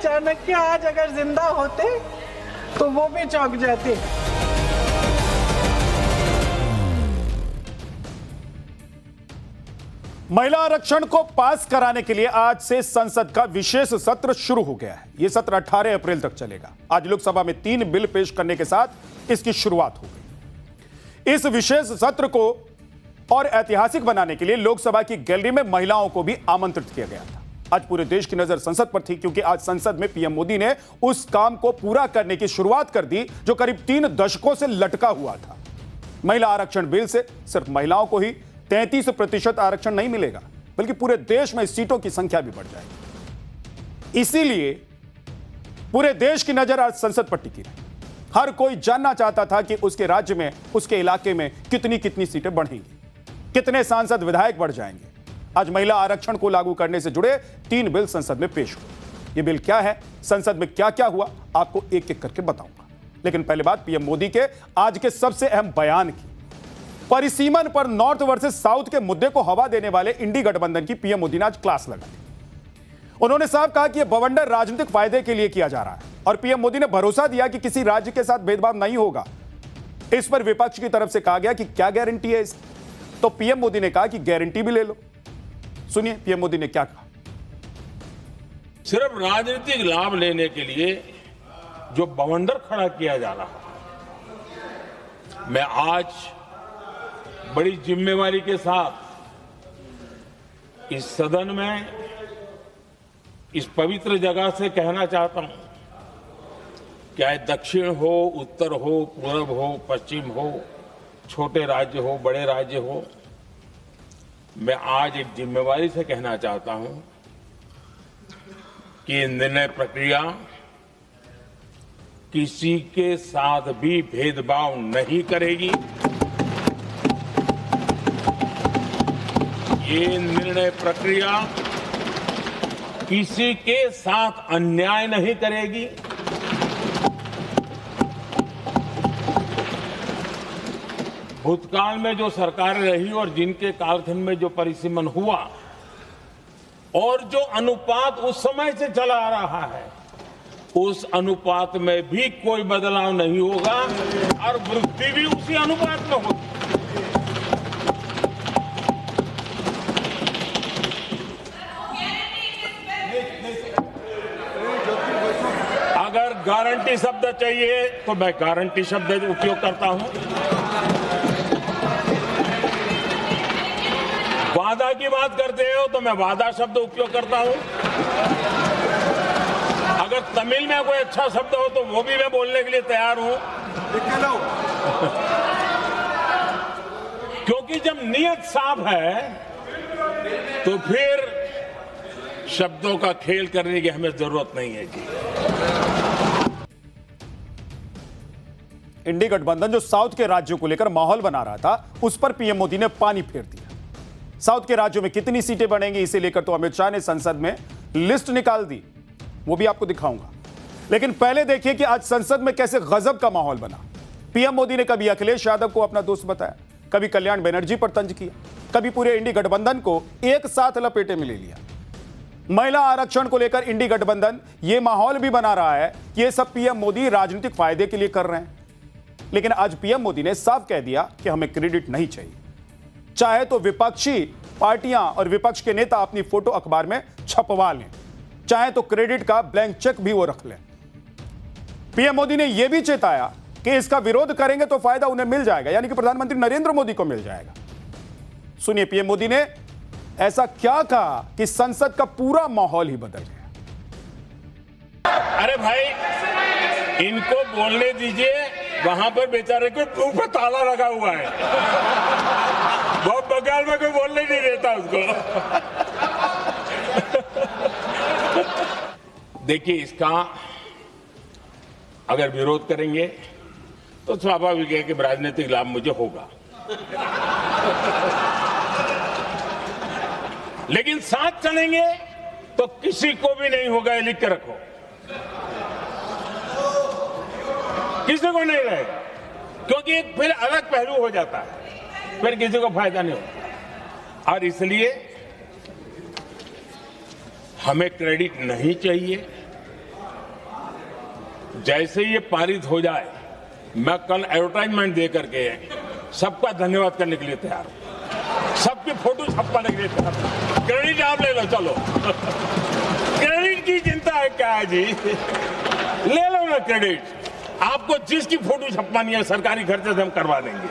चाणक्य आज अगर जिंदा होते तो वो भी चौंक जाते। महिला आरक्षण को पास कराने के लिए आज से संसद का विशेष सत्र शुरू हो गया है। यह सत्र 18 अप्रैल तक चलेगा। आज लोकसभा में 3 बिल पेश करने के साथ इसकी शुरुआत हो गई। इस विशेष सत्र को और ऐतिहासिक बनाने के लिए लोकसभा की गैलरी में महिलाओं को भी आमंत्रित किया गया था। आज पूरे देश की नजर संसद पर थी, क्योंकि आज संसद में पीएम मोदी ने उस काम को पूरा करने की शुरुआत कर दी जो करीब 3 दशकों से लटका हुआ था। महिला आरक्षण बिल से सिर्फ महिलाओं को ही 33% आरक्षण नहीं मिलेगा, बल्कि पूरे देश में सीटों की संख्या भी बढ़ जाएगी। इसीलिए पूरे देश की नजर आज संसद पर टिकी रही। हर कोई जानना चाहता था कि उसके राज्य में, उसके इलाके में कितनी कितनी सीटें बढ़ेंगी, कितने सांसद विधायक बढ़ जाएंगे। आज महिला आरक्षण को लागू करने से जुड़े 3 बिल संसद में पेश हुए। ये बिल क्या है, संसद में क्या क्या हुआ, आपको एक एक करके बताऊंगा। लेकिन पहले बात पीएम मोदी के आज के सबसे अहम बयान की। परिसीमन पर नॉर्थ वर्सेस साउथ के मुद्दे को हवा देने वाले इंडी गठबंधन की पीएम मोदी ने आज क्लास लगाई। उन्होंने साफ कहा कि यह बवंडर राजनीतिक फायदे के लिए किया जा रहा है और पीएम मोदी ने भरोसा दिया कि किसी राज्य के साथ भेदभाव नहीं होगा। इस पर विपक्ष की तरफ से कहा गया कि क्या गारंटी है इसकी, तो पीएम मोदी ने कहा कि गारंटी भी ले लो। सुनिए पीएम मोदी ने क्या कहा। सिर्फ राजनीतिक लाभ लेने के लिए जो बवंडर खड़ा किया जा रहा है, मैं आज बड़ी जिम्मेवारी के साथ इस सदन में इस पवित्र जगह से कहना चाहता हूं, चाहे दक्षिण हो, उत्तर हो, पूर्व हो, पश्चिम हो, छोटे राज्य हो, बड़े राज्य हो, मैं आज एक जिम्मेवारी से कहना चाहता हूं कि निर्णय प्रक्रिया किसी के साथ भी भेदभाव नहीं करेगी। ये निर्णय प्रक्रिया किसी के साथ अन्याय नहीं करेगी। भूतकाल में जो सरकारें रही और जिनके कालखंड में जो परिसीमन हुआ और जो अनुपात उस समय से चला आ रहा है, उस अनुपात में भी कोई बदलाव नहीं होगा और वृद्धि भी उसी अनुपात में होगी। अगर गारंटी शब्द चाहिए तो मैं गारंटी शब्द उपयोग करता हूं। वादा की बात करते हो तो मैं वादा शब्द उपयोग करता हूं। अगर तमिल में कोई अच्छा शब्द हो तो वो भी मैं बोलने के लिए तैयार हूं। क्योंकि जब नियत साफ है तो फिर शब्दों का खेल करने की हमें जरूरत नहीं है जी। इंडी गठबंधन जो साउथ के राज्यों को लेकर माहौल बना रहा था, उस पर पीएम मोदी ने पानी फेर दिया। साउथ के राज्यों में कितनी सीटें बढ़ेंगी, इसे लेकर तो अमित शाह ने संसद में लिस्ट निकाल दी, वो भी आपको दिखाऊंगा। लेकिन पहले देखिए कि आज संसद में कैसे गजब का माहौल बना। पीएम मोदी ने कभी अखिलेश यादव को अपना दोस्त बताया, कभी कल्याण बनर्जी पर तंज किया, कभी पूरे इंडी गठबंधन को एक साथ लपेटे में ले लिया। महिला आरक्षण को लेकर इंडी गठबंधन यह माहौल भी बना रहा है कि यह सब पीएम मोदी राजनीतिक फायदे के लिए कर रहे हैं। लेकिन आज पीएम मोदी ने साफ कह दिया कि हमें क्रेडिट नहीं चाहिए। चाहे तो विपक्षी पार्टियां और विपक्ष के नेता अपनी फोटो अखबार में छपवा लें, चाहे तो क्रेडिट का ब्लैंक चेक भी वो रख लें। पीएम मोदी ने यह भी चेताया कि इसका विरोध करेंगे तो फायदा उन्हें मिल जाएगा, यानी कि प्रधानमंत्री नरेंद्र मोदी को मिल जाएगा। सुनिए पीएम मोदी ने ऐसा क्या कहा कि संसद का पूरा माहौल ही बदल गया। अरे भाई, इनको बोलने दीजिए। वहां पर बेचारे को मुंह पे ताला लगा हुआ है, बहुत बगल में कोई बोलने नहीं देता उसको। देखिए, इसका अगर विरोध करेंगे तो स्वाभाविक है कि राजनीतिक लाभ मुझे होगा, लेकिन साथ चलेंगे तो किसी को भी नहीं होगा, ये लिख के रखो। किसी को नहीं रहेगा, क्योंकि एक फिर अलग पहलू हो जाता है, फिर किसी को फायदा नहीं होता। और इसलिए हमें क्रेडिट नहीं चाहिए, जैसे ये पारित हो जाए मैं कल एडवर्टाइजमेंट दे करके सबका धन्यवाद करने के लिए तैयार हूं, सबकी फोटो छपवाने के लिए तैयार हूं। क्रेडिट आप ले लो, चलो क्रेडिट की चिंता है क्या है जी, ले लो ना क्रेडिट। आपको जिसकी फोटो छपवानी है सरकारी खर्चे से हम करवा देंगे।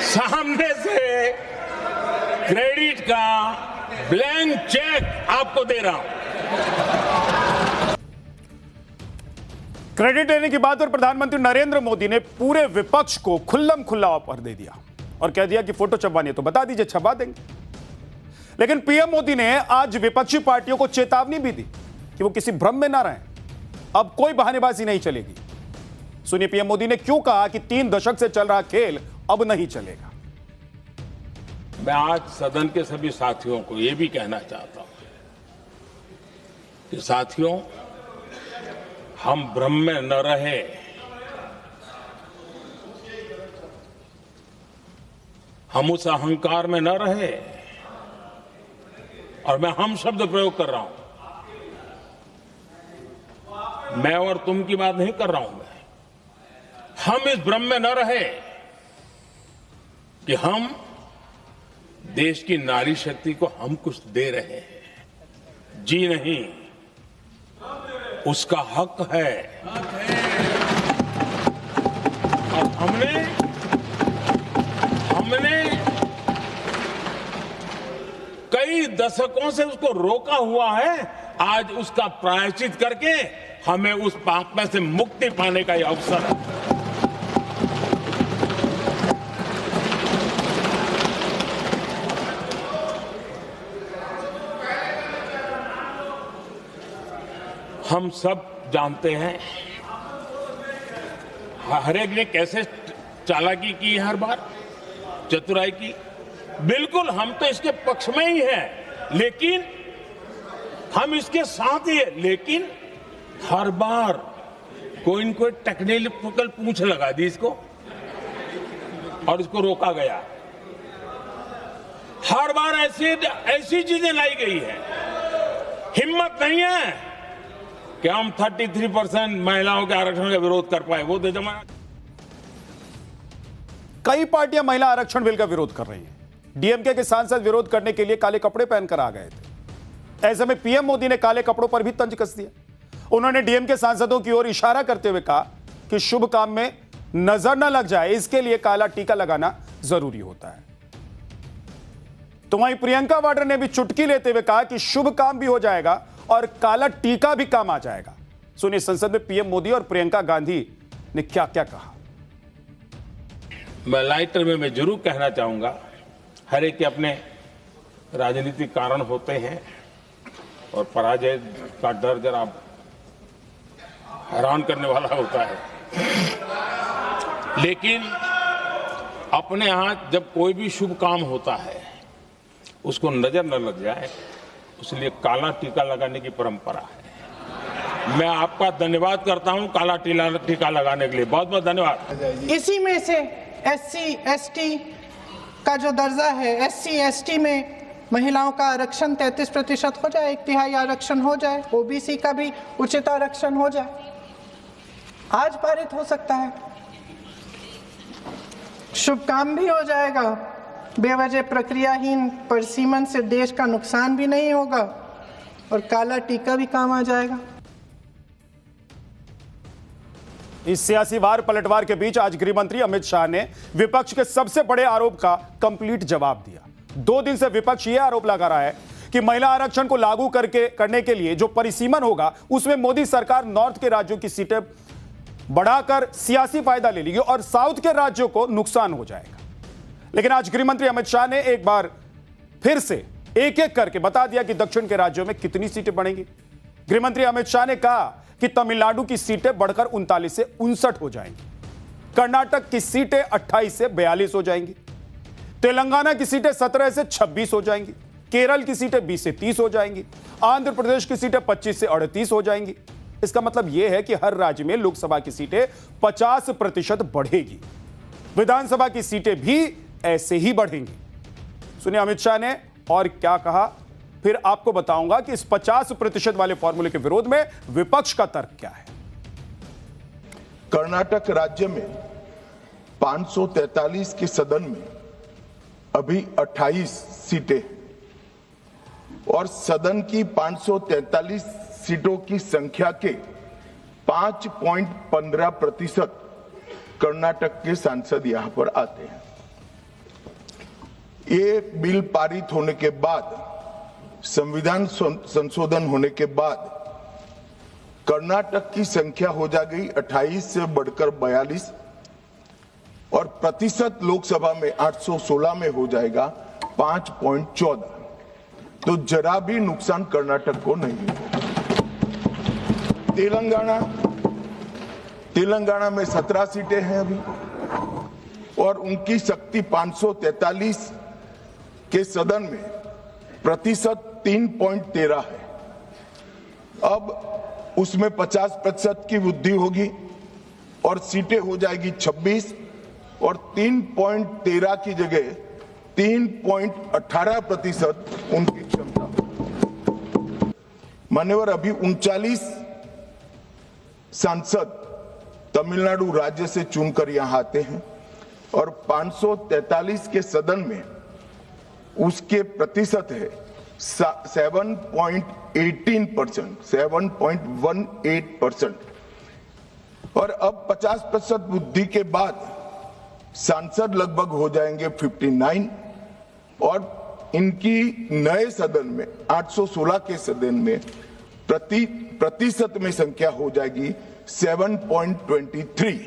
सामने से क्रेडिट का ब्लैंक चेक आपको दे रहा हूं। क्रेडिट लेने की बात पर प्रधानमंत्री नरेंद्र मोदी ने पूरे विपक्ष को खुल्लम खुल्ला ऑफर दे दिया और कह दिया कि फोटो छपवानी है तो बता दीजिए, छपवा देंगे। लेकिन पीएम मोदी ने आज विपक्षी पार्टियों को चेतावनी भी दी कि वो किसी भ्रम में ना रहें, अब कोई बहानेबाजी नहीं चलेगी। सुनिए पीएम मोदी ने क्यों कहा कि 3 दशक से चल रहा खेल अब नहीं चलेगा। मैं आज सदन के सभी साथियों को यह भी कहना चाहता हूं कि साथियों, हम भ्रम में न रहे, हम उस अहंकार में न रहे, और मैं हम शब्द प्रयोग कर रहा हूं, मैं और तुम की बात नहीं कर रहा हूं। मैं हम इस भ्रम में न रहे कि हम देश की नारी शक्ति को हम कुछ दे रहे हैं। जी नहीं, उसका हक है। और हमने कई दशकों से उसको रोका हुआ है। आज उसका प्रायश्चित करके हमें उस पाप में से मुक्ति पाने का यह अवसर है। हम सब जानते हैं हर एक ने कैसे चालाकी की, हर बार चतुराई की। बिल्कुल हम तो इसके पक्ष में ही हैं, लेकिन हम इसके साथ ही हैं, लेकिन हर बार कोई न कोई टेक्निकल पूंछ लगा दी इसको और इसको रोका गया। हर बार ऐसी चीजें लाई गई है। हिम्मत नहीं है कि हम 33% महिलाओं के आरक्षण का विरोध कर पाए। वो तो जमाना। कई पार्टियां महिला आरक्षण बिल का विरोध कर रही हैं। डीएमके के सांसद विरोध करने के लिए काले कपड़े पहनकर आ गए थे। ऐसे में पीएम मोदी ने काले कपड़ों पर भी तंज कस दिया। उन्होंने डीएमके सांसदों की ओर इशारा करते हुए कहा कि शुभ काम में नजर न लग जाए, इसके लिए काला टीका लगाना जरूरी होता है। तो वहीं प्रियंका वाड्रा ने भी चुटकी लेते हुए कहा कि शुभ काम भी हो जाएगा और काला टीका भी काम आ जाएगा। सुनिए संसद में पीएम मोदी और प्रियंका गांधी ने क्या क्या कहा। मैं लाइटर में मैं जरूर कहना चाहूंगा, हर एक के अपने राजनीतिक कारण होते हैं और पराजय का डर जरा हैरान करने वाला होता है। लेकिन अपने यहाँ जब कोई भी शुभ काम होता है उसको नजर न लग जाए, इसलिए काला टीका लगाने की परंपरा है। मैं आपका धन्यवाद करता हूं काला टीका लगाने के लिए। बहुत बहुत धन्यवाद। इसी में से एससी एसटी का जो दर्जा है, एससी एसटी में महिलाओं का आरक्षण 33% हो जाए, 1/3 आरक्षण हो जाए, ओबीसी का भी उचित आरक्षण हो जाए, आज पारित हो सकता है। शुभ काम भी हो जाएगा, बेवजह प्रक्रियाहीन परसीमन से देश का नुकसान भी नहीं होगा और काला टीका भी काम आ जाएगा। इस सियासी वार पलटवार के बीच आज गृह मंत्री अमित शाह ने विपक्ष के सबसे बड़े आरोप का कंप्लीट जवाब दिया। 2 दिन से विपक्ष यह आरोप लगा रहा है कि महिला आरक्षण को लागू करने के लिए जो परिसीमन होगा उसमें मोदी सरकार नॉर्थ के राज्यों की सीटें बढ़ाकर सियासी फायदा ले लेगी और साउथ के राज्यों को नुकसान हो जाएगा। लेकिन आज गृह मंत्री अमित शाह ने एक बार फिर से एक एक करके बता दिया कि दक्षिण के राज्यों में कितनी सीटें बढ़ेंगी। गृह मंत्री अमित शाह ने कहा कि तमिलनाडु की सीटें बढ़कर 39 से 59 हो जाएंगी, कर्नाटक की सीटें 28 से 42 हो जाएंगी, तेलंगाना की सीटें 17 से 26 हो जाएंगी, केरल की सीटें 20 से 30 हो जाएंगी, आंध्र प्रदेश की सीटें 25 से 38 हो जाएंगी, इसका मतलब यह है कि हर राज्य में लोकसभा की सीटें 50% बढ़ेगी, विधानसभा की सीटें भी ऐसे ही बढ़ेंगी। सुनिए अमित शाह ने और क्या कहा, फिर आपको बताऊंगा कि इस 50% वाले फॉर्मूले के विरोध में विपक्ष का तर्क क्या है। कर्नाटक राज्य में 543 के सदन में अभी 28 सीटें और सदन की 543 सीटों की संख्या के 5.15% कर्नाटक के सांसद यहां पर आते हैं। ये बिल पारित होने के बाद, संविधान संशोधन होने के बाद कर्नाटक की संख्या हो जाएगी 28 से बढ़कर 42 और प्रतिशत लोकसभा में 816 में हो जाएगा 5.14। तो जरा भी नुकसान कर्नाटक को नहीं है। तेलंगाना में 17 सीटें हैं अभी और उनकी शक्ति 543 के सदन में प्रतिशत 3.13 है। अब उसमें 50% की वृद्धि होगी और सीटें हो जाएगी 26 और 3.13 की जगह 3.18% उनकी क्षमता। मान्यवर, अभी 39 सांसद तमिलनाडु राज्य से चुनकर यहां आते हैं और 543 के सदन में उसके प्रतिशत है 7.18% और अब 50% वृद्धि के बाद सांसद लगभग हो जाएंगे 59 और इनकी नए सदन में 816 के सदन में प्रतिशत में संख्या हो जाएगी 7.23।